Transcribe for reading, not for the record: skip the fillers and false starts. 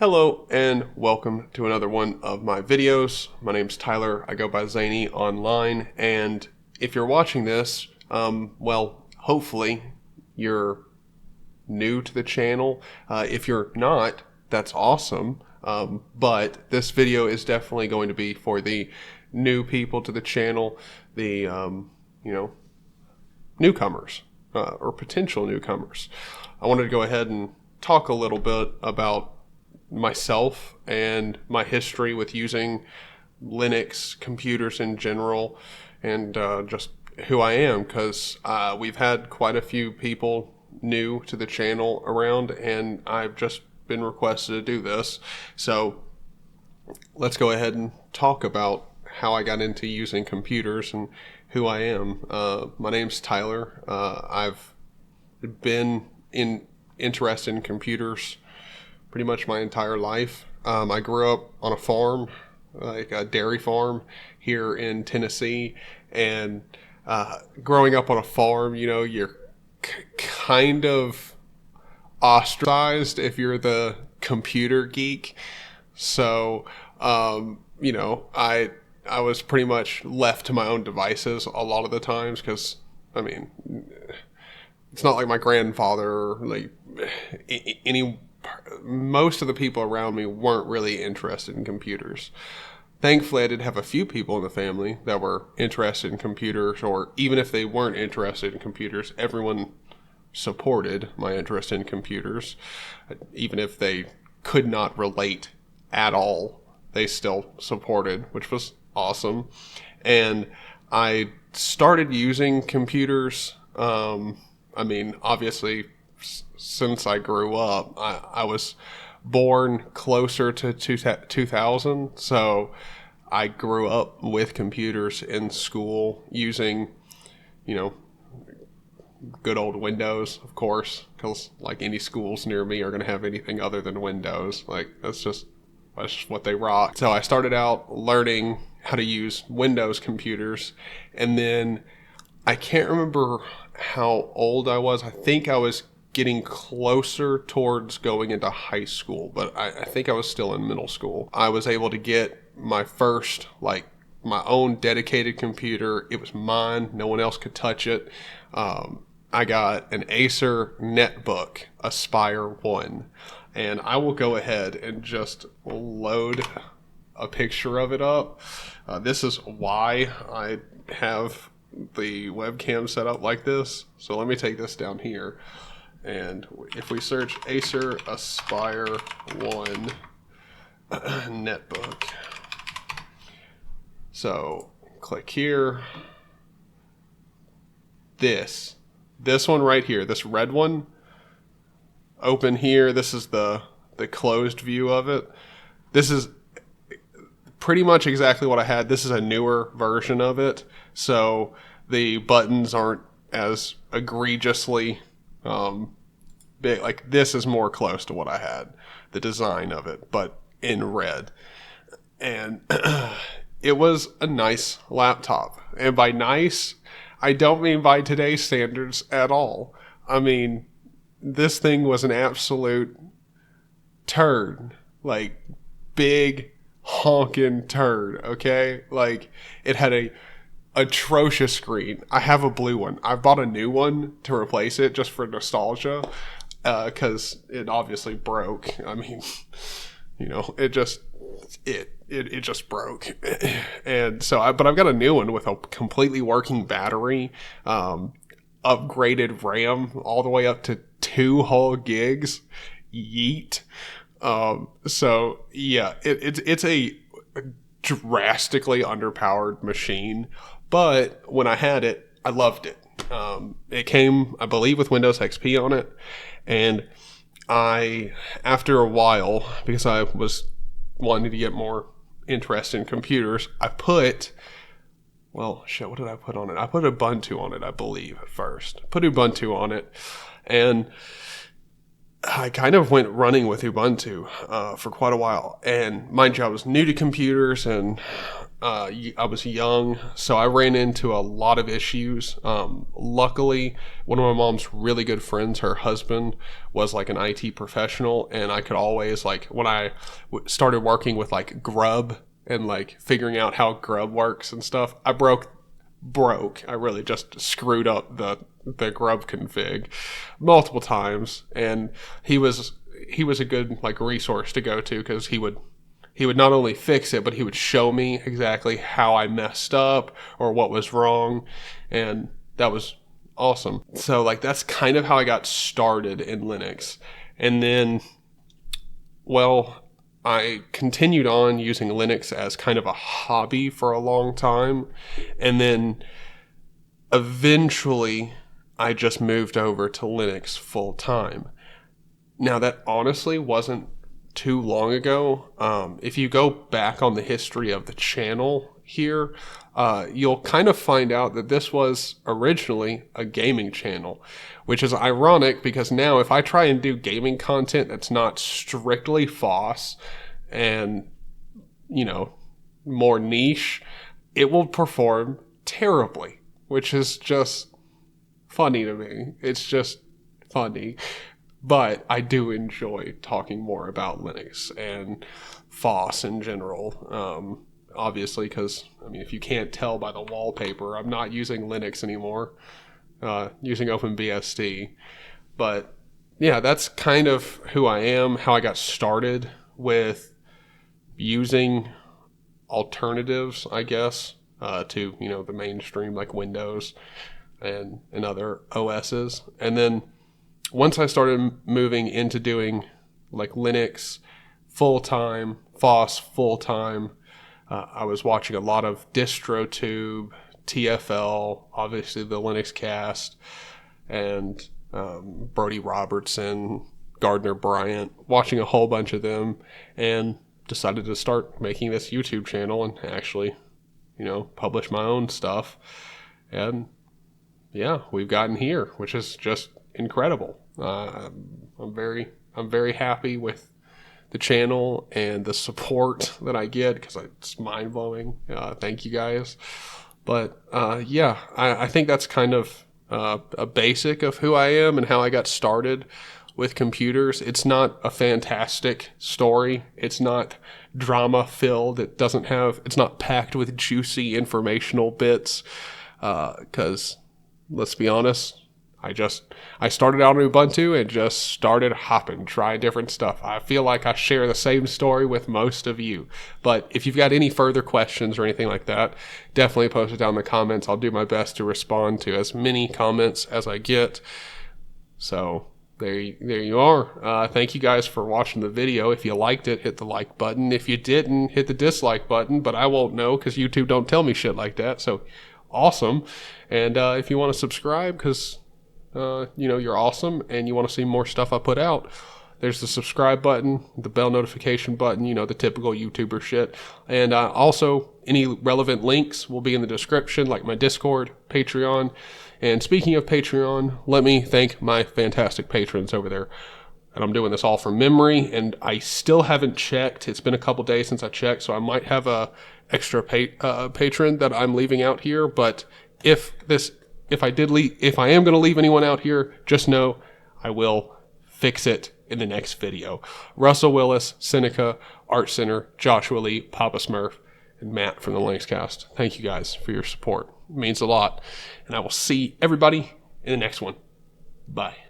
Hello and welcome to another one of my videos. My name's Tyler. I go by Zaney online, and if you're watching this, well, hopefully you're new to the channel. If you're not, that's awesome. But this video is definitely going to be for the new people to the channel, the newcomers or potential newcomers. I wanted to go ahead and talk a little bit about myself and my history with using Linux computers in general, and just who I am, because we've had quite a few people new to the channel around, and I've just been requested to do this. So let's go ahead and talk about how I got into using computers and who I am. My name's Tyler. I've been interested in computers pretty much my entire life. I grew up on a farm, like a dairy farm here in Tennessee, and growing up on a farm, you're kind of ostracized if you're the computer geek. So, I was pretty much left to my own devices a lot of the times, because, it's not like my grandfather or like most of the people around me weren't really interested in computers. Thankfully, I did have a few people in the family that were interested in computers, or even if they weren't interested in computers, everyone supported my interest in computers. Even if they could not relate at all, they still supported, which was awesome. And I started using computers, obviously, since I grew up. I was born closer to 2000, so I grew up with computers in school using, good old Windows, of course, because like any schools near me are going to have anything other than Windows. Like that's just what they rock. So I started out learning how to use Windows computers, and then I can't remember how old I was. I think I was getting closer towards going into high school, but I think I was still in middle school. I was able to get my first, my own dedicated computer. It was mine. No one else could touch it. I got an Acer netbook, Aspire 1, and I will go ahead and just load a picture of it up. This is why I have the webcam set up like this. So let me take this down here. And if we search Acer Aspire 1 netbook, so click here. This one right here, this red one, open here. This is the closed view of it. This is pretty much exactly what I had. This is a newer version of it, so the buttons aren't as egregiously big. Like this is more close to what I had, the design of it, but in red. And it was a nice laptop. And by nice, I don't mean by today's standards at all. This thing was an absolute turd. Like big honking turd, okay? Like it had a atrocious screen. I have a blue one. I bought a new one to replace it just for nostalgia, because it obviously broke. It just broke. And so but I've got a new one with a completely working battery, upgraded RAM all the way up to 2 whole gigs. Yeet. So yeah, it's a drastically underpowered machine, but when I had it, I loved it. It came, I believe, with Windows XP on it, and after a while, because I was wanting to get more interest in computers, I put, what did I put on it? I put Ubuntu on it, I believe, at first. Put Ubuntu on it, and I kind of went running with Ubuntu for quite a while. And mind you, I was new to computers, and I was young, so I ran into a lot of issues. Luckily, one of my mom's really good friends, her husband was like an IT professional, and I could always, like, when I started working with like Grub and like figuring out how Grub works and stuff, I broke. I really just screwed up the Grub config multiple times, and he was a good like resource to go to, because he would not only fix it, but he would show me exactly how I messed up or what was wrong. And that was awesome. So like, that's kind of how I got started in Linux. And then, well, I continued on using Linux as kind of a hobby for a long time. And then eventually I just moved over to Linux full time. Now, that honestly wasn't too long ago. If you go back on the history of the channel here, you'll kind of find out that this was originally a gaming channel, which is ironic because now if I try and do gaming content that's not strictly FOSS and, you know, more niche, it will perform terribly, which is just funny to me. It's just funny. But I do enjoy talking more about Linux and FOSS in general. Obviously, because, I mean, if you can't tell by the wallpaper, I'm not using Linux anymore, using OpenBSD. But yeah, that's kind of who I am, how I got started with using alternatives, I guess, to, you know, the mainstream like Windows and other OSs. And then once I started moving into doing like Linux full-time, FOSS full-time, I was watching a lot of DistroTube, TFL, obviously the Linux Cast, and Brody Robertson, Gardner Bryant, watching a whole bunch of them, and decided to start making this YouTube channel and actually, you know, publish my own stuff. And yeah, we've gotten here, which is just incredible. I'm very happy with the channel and the support that I get, because it's mind blowing. Thank you guys. But yeah, I think that's kind of a basic of who I am and how I got started with computers. It's not a fantastic story. It's not drama filled. It's not packed with juicy informational bits. Because let's be honest, I started out on Ubuntu and just started hopping, trying different stuff. I feel like I share the same story with most of you. But if you've got any further questions or anything like that, definitely post it down in the comments. I'll do my best to respond to as many comments as I get. So there you are. Thank you guys for watching the video. If you liked it, hit the like button. If you didn't, hit the dislike button. But I won't know, because YouTube don't tell me shit like that. So awesome. And if you want to subscribe, because you know, you're awesome and you want to see more stuff I put out, there's the subscribe button, the bell notification button, you know, the typical YouTuber shit. And also, any relevant links will be in the description, like my Discord, Patreon. And speaking of Patreon, let me thank my fantastic patrons over there. And I'm doing this all from memory, and I still haven't checked. It's been a couple days since I checked, so I might have a extra patron that I'm leaving out here. But if I am going to leave anyone out here, just know I will fix it in the next video. Russell Willis, Seneca, Art Center, Joshua Lee, Papa Smurf, and Matt from the Linux Cast. Thank you guys for your support. It means a lot. And I will see everybody in the next one. Bye.